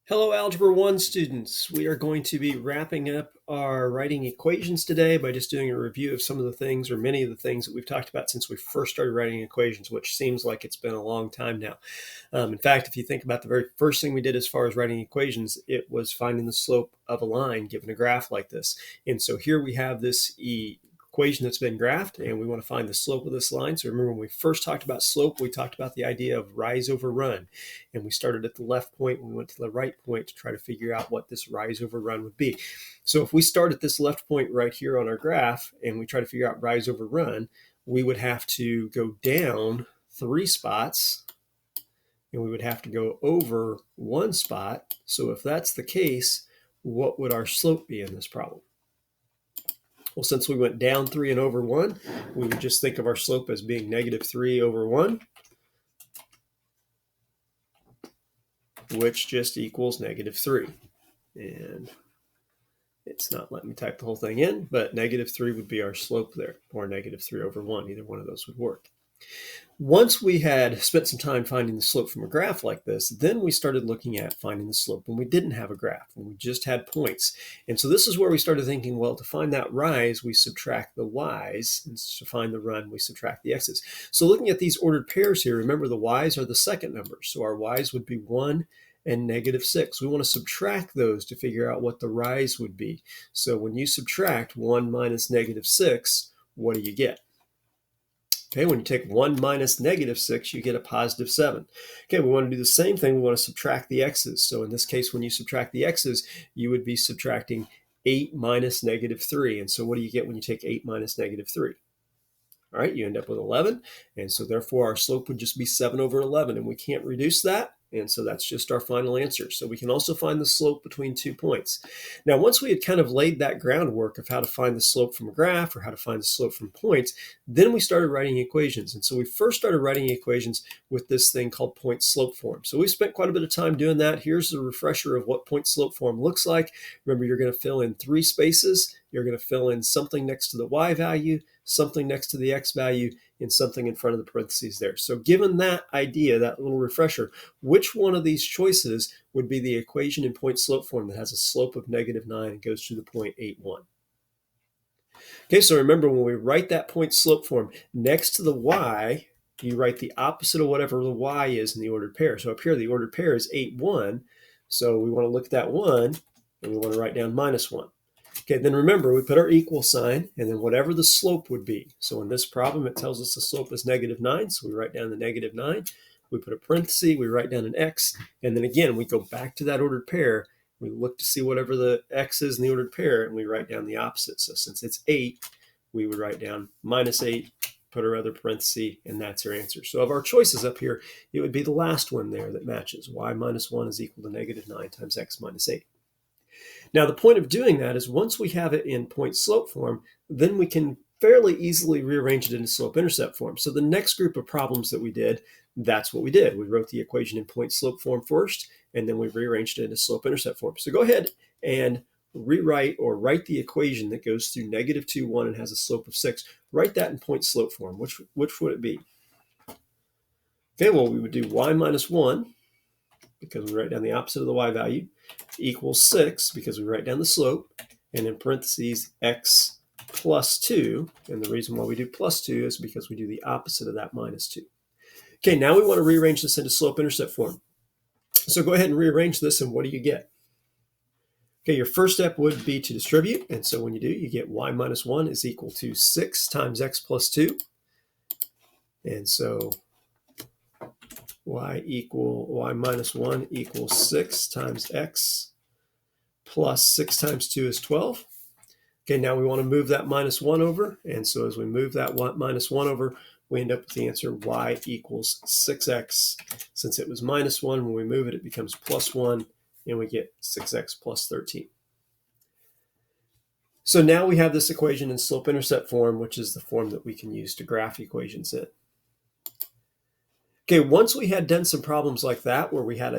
Hello, Algebra 1 students. We are going to be wrapping up our writing equations today by just doing a review of some of the things or many of the things that we've talked about since we first started writing equations, which seems like it's been a long time now. In fact, if you think about the very first thing we did as far as writing equations, it was finding the slope of a line given a graph like this. And so here we have this equation that's been graphed, and we want to find the slope of this line. So remember, when we first talked about slope, we talked about the idea of rise over run, and we started at the left point and we went to the right point to try to figure out what this rise over run would be. So if we start at this left point right here on our graph and we try to figure out rise over run, we would have to go down 3 spots and we would have to go over 1 spot. So if that's the case, what would our slope be in this problem? Well, since we went down 3 and over 1, we would just think of our slope as being -3 over 1, which just equals -3. And it's not letting me type the whole thing in, but -3 would be our slope there, or -3 over 1. Either one of those would work. Once we had spent some time finding the slope from a graph like this, then we started looking at finding the slope when we didn't have a graph, when we just had points. And so this is where we started thinking, well, to find that rise, we subtract the y's, and to find the run, we subtract the x's. So looking at these ordered pairs here, remember the y's are the second numbers. So our y's would be 1 and -6. We want to subtract those to figure out what the rise would be. So when you subtract 1 minus -6, what do you get? Okay, when you take 1 minus -6, you get a +7. Okay, we want to do the same thing. We want to subtract the x's. So in this case, when you subtract the x's, you would be subtracting 8 minus -3. And so what do you get when you take 8 minus -3? All right, you end up with 11. And so therefore, our slope would just be 7 over 11. And we can't reduce that. And so that's just our final answer. So we can also find the slope between 2 points. Now, once we had kind of laid that groundwork of how to find the slope from a graph or how to find the slope from points, then we started writing equations. And so we first started writing equations with this thing called point-slope form. So we spent quite a bit of time doing that. Here's a refresher of what point-slope form looks like. Remember, you're going to fill in 3 spaces. You're going to fill in something next to the y value, something next to the x value, and something in front of the parentheses there. So given that idea, that little refresher, which one of these choices would be the equation in point-slope form that has a slope of -9 and goes through the point 8,1? Okay, so remember, when we write that point-slope form, next to the y, you write the opposite of whatever the y is in the ordered pair. So up here, the ordered pair is 8,1. So we want to look at that 1, and we want to write down -1. Okay, then remember, we put our equal sign and then whatever the slope would be. So in this problem, it tells us the slope is -9, so we write down the -9. We put a parenthesis, we write down an x, and then again, we go back to that ordered pair. We look to see whatever the x is in the ordered pair, and we write down the opposite. So since it's 8, we would write down -8, put our other parenthesis, and that's our answer. So of our choices up here, it would be the last one there that matches. Y minus 1 is equal to -9 times x minus 8. Now, the point of doing that is once we have it in point-slope form, then we can fairly easily rearrange it into slope-intercept form. So the next group of problems that we did, that's what we did. We wrote the equation in point-slope form first, and then we rearranged it into slope-intercept form. So go ahead and rewrite or write the equation that goes through -2, 1 and has a slope of 6. Write that in point-slope form. Which would it be? Okay, well, we would do y minus 1, because we write down the opposite of the y value, equals 6, because we write down the slope, and in parentheses, x plus 2. And the reason why we do plus 2 is because we do the opposite of that -2. Okay, now we want to rearrange this into slope-intercept form. So go ahead and rearrange this, and what do you get? Okay, your first step would be to distribute. And so when you do, you get y minus 1 is equal to 6 times x plus 2. And so y minus 1 equals 6 times x plus 6 times 2 is 12. Okay, now we want to move that -1 over. And so as we move that -1 over, we end up with the answer y equals 6x. Since it was -1, when we move it, it becomes +1, and we get 6x plus 13. So now we have this equation in slope-intercept form, which is the form that we can use to graph equations in. Okay, once we had done some problems like that, where we had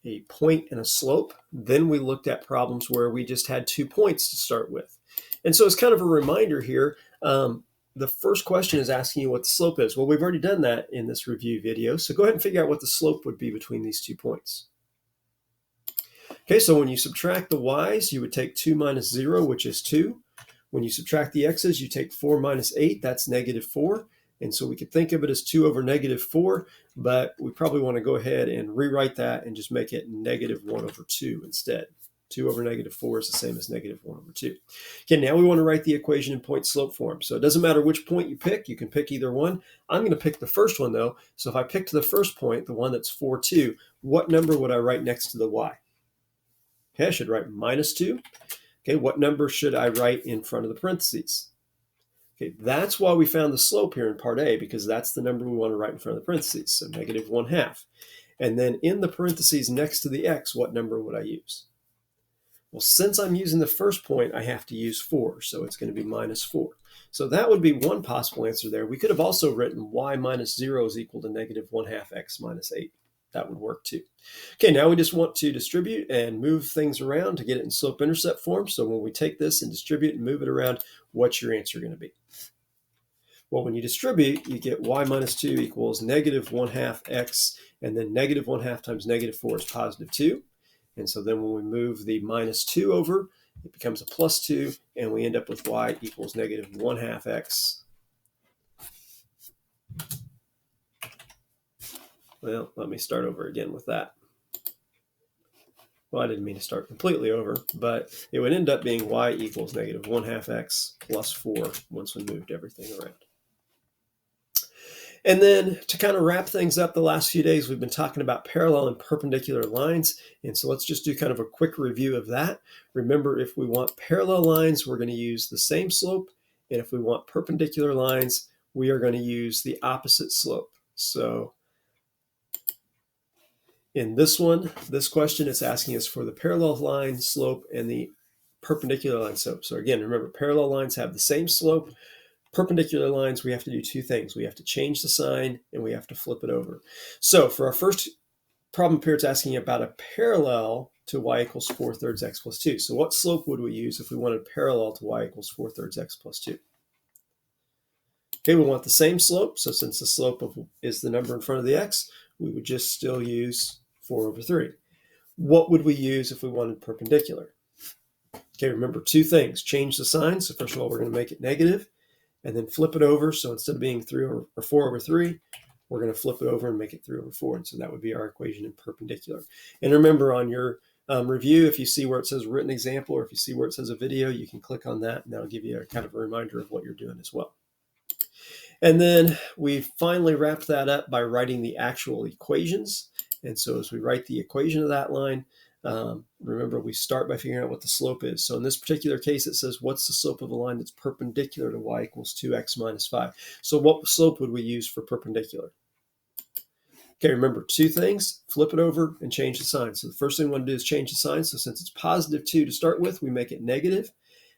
a point and a slope, then we looked at problems where we just had 2 points to start with. And so it's kind of a reminder here, the first question is asking you what the slope is. Well, we've already done that in this review video, so go ahead and figure out what the slope would be between these 2 points. Okay, so when you subtract the y's, you would take 2 minus 0, which is 2. When you subtract the x's, you take 4 minus 8, that's negative 4. And so we could think of it as 2 over negative 4, but we probably want to go ahead and rewrite that and just make it negative 1 over 2 instead. 2 over negative 4 is the same as negative 1 over 2. Okay, now we want to write the equation in point-slope form. So it doesn't matter which point you pick. You can pick either one. I'm going to pick the first one, though. So if I picked the first point, the one that's 4, 2, what number would I write next to the y? Okay, I should write minus 2. Okay, what number should I write in front of the parentheses? Okay, that's why we found the slope here in part A, because that's the number we want to write in front of the parentheses, so negative 1/2. And then in the parentheses next to the x, what number would I use? Well, since I'm using the first point, I have to use 4, so it's going to be minus 4. So that would be one possible answer there. We could have also written y minus 0 is equal to negative 1/2 x minus 8. That would work too. Okay, now we just want to distribute and move things around to get it in slope-intercept form. So when we take this and distribute and move it around, what's your answer going to be? Well, when you distribute, you get y minus 2 equals negative 1/2 x, and then negative 1/2 times negative 4 is positive 2. And so then when we move the minus 2 over, it becomes a plus 2, and we end up with y equals negative 1/2 x. Well, let me start over again with that. Well, I didn't mean to start completely over, but it would end up being y equals negative 1/2 x plus 4 once we moved everything around. And then to kind of wrap things up, the last few days we've been talking about parallel and perpendicular lines. And so let's just do kind of a quick review of that. Remember, if we want parallel lines, we're going to use the same slope. And if we want perpendicular lines, we are going to use the opposite slope. So in this question, it's asking us for the parallel line slope and the perpendicular line slope. So again, remember, parallel lines have the same slope. Perpendicular lines, we have to do two things. We have to change the sign and we have to flip it over. So for our first problem here, it's asking about a parallel to y equals 4/3 x plus 2. So what slope would we use if we wanted parallel to y equals 4/3 x plus 2? Okay, we want the same slope. So since the slope is the number in front of the x, we would just still use 4/3. What would we use if we wanted perpendicular? Okay, remember two things. Change the sign. So first of all, we're going to make it negative. And then flip it over. So instead of being 4/3, we're going to flip it over and make it 3/4. And so that would be our equation in perpendicular. And remember, on your review, if you see where it says written example, or if you see where it says a video, you can click on that, and that'll give you a kind of a reminder of what you're doing as well. And then we finally wrapped that up by writing the actual equations. And so as we write the equation of that line, remember, we start by figuring out what the slope is. So in this particular case, it says, what's the slope of a line that's perpendicular to y equals 2x minus 5? So what slope would we use for perpendicular? Okay, remember two things. Flip it over and change the sign. So the first thing we want to do is change the sign. So since it's positive 2 to start with, we make it negative.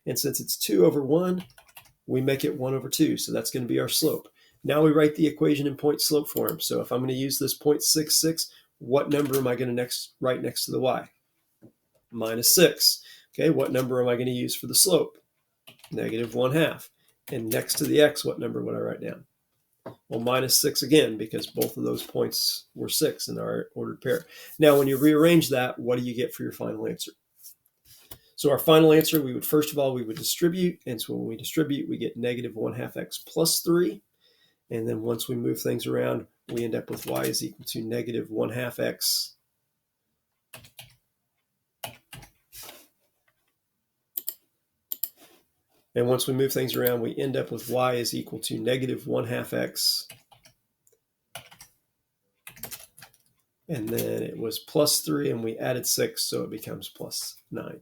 And since it's 2/1, we make it 1/2. So that's going to be our slope. Now we write the equation in point-slope form. So if I'm going to use this 0.66, what number am I going to write next to the y? Minus 6. Okay, what number am I going to use for the slope? Negative 1/2. And next to the x, what number would I write down? Well, minus 6 again, because both of those points were 6 in our ordered pair. Now, when you rearrange that, what do you get for your final answer? So our final answer, we would distribute. And so when we distribute, we get negative 1/2 x plus 3. And then once we move things around, we end up with y is equal to negative 1/2 x And once we move things around, we end up with y is equal to negative 1/2 x. And then it was plus 3, and we added 6, so it becomes plus 9.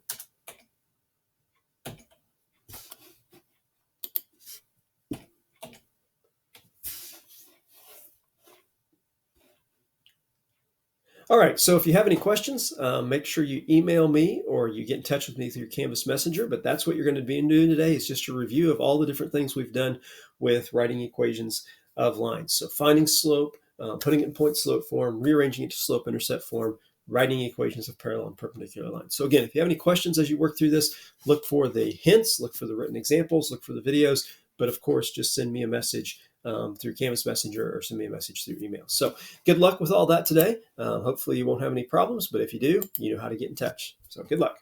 All right, so if you have any questions, make sure you email me or you get in touch with me through Canvas Messenger. But that's what you're going to be doing today, is just a review of all the different things we've done with writing equations of lines. So finding slope, putting it in point-slope form, rearranging it to slope-intercept form, writing equations of parallel and perpendicular lines. So again, if you have any questions as you work through this, look for the hints, look for the written examples, look for the videos. But of course, just send me a message through Canvas Messenger or send me a message through email. So good luck with all that today. Hopefully you won't have any problems, but if you do, you know how to get in touch. So good luck.